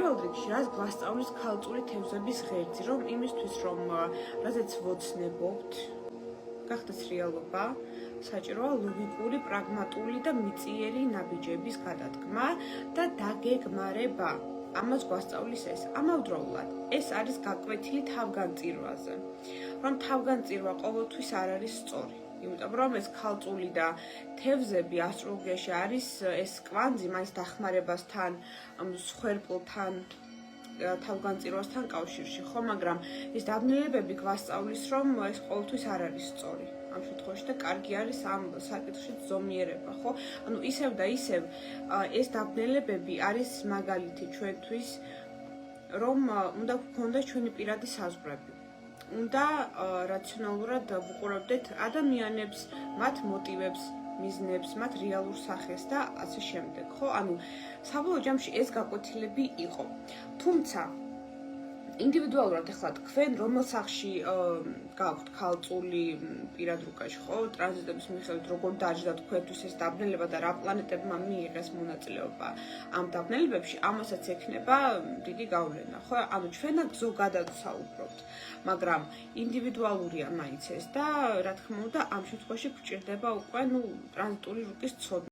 პირველ რიგში, რაც გვასწავლის ქალწული თევზების ღერძი, რომ იმისთვის, რომ რაზეც ვოცნებობთ, გახდეს რეალობა, საჭიროა ლოგიკური, პრაგმატული და მიწიერი ნაბიჯების გადადგმა და დაგეგმარება. ამას გვასწავლის ეს. ამავდროულად, ეს არის გაკვეთილი თავგანწირვაზე, რომ თავგანწირვა ყოველთვის არ არის სწორი. იმიტომ რომ ეს ქალწული და თევზები ასტროლოგიაში არის ეს კვანძი მაინც დახმარებასთან, სხერპლთან, თავგანწირვასთან კავშირში, ხო, მაგრამ ეს დაბნელებები გვასწავლის, რომ ეს ყოველთვის არ არის სწორი. ამ შემთხვევაში და კარგი არის ამ საკითხში ზომიერება, ხო? ანუ ისევ და ისევ ეს დაბნელებები არის მაგალითი ჩვენთვის, რომ უნდა გქონდეს ჩვენი პირადი საზღვრები. უნდა რაციონალურად ვუყურებდეთ ადამიანებს, მათ მოტივებს, მიზნებს, მათ რეალურ სახეს და ასე შემდეგ, ხო? ანუ საბოლოო ჯამში ეს გაკვეთილები იყო. თუმცა ინდივიდუალურად ახლა თქვენ რომელ სახში გაქვთ ქალწული პირად რუკაში, ხო? ტრანზიტების მიხედვით როგორ დაჯდა თქვენთვის ეს დაბნელება და რა პლანეტებმა მიიღეს მონაწილეობა ამ დაბნელებებში, ამასაც ექნება დიდი გავლენა, ხო? ანუ ჩვენად ზოგადად ვსაუბრობთ, მაგრამ ინდივიდუალურია მაინც ეს და რა თქმა უნდა ამ შემთხვევაში გვჭირდება უკვე ტრანზიტული რუკის ცოდნა.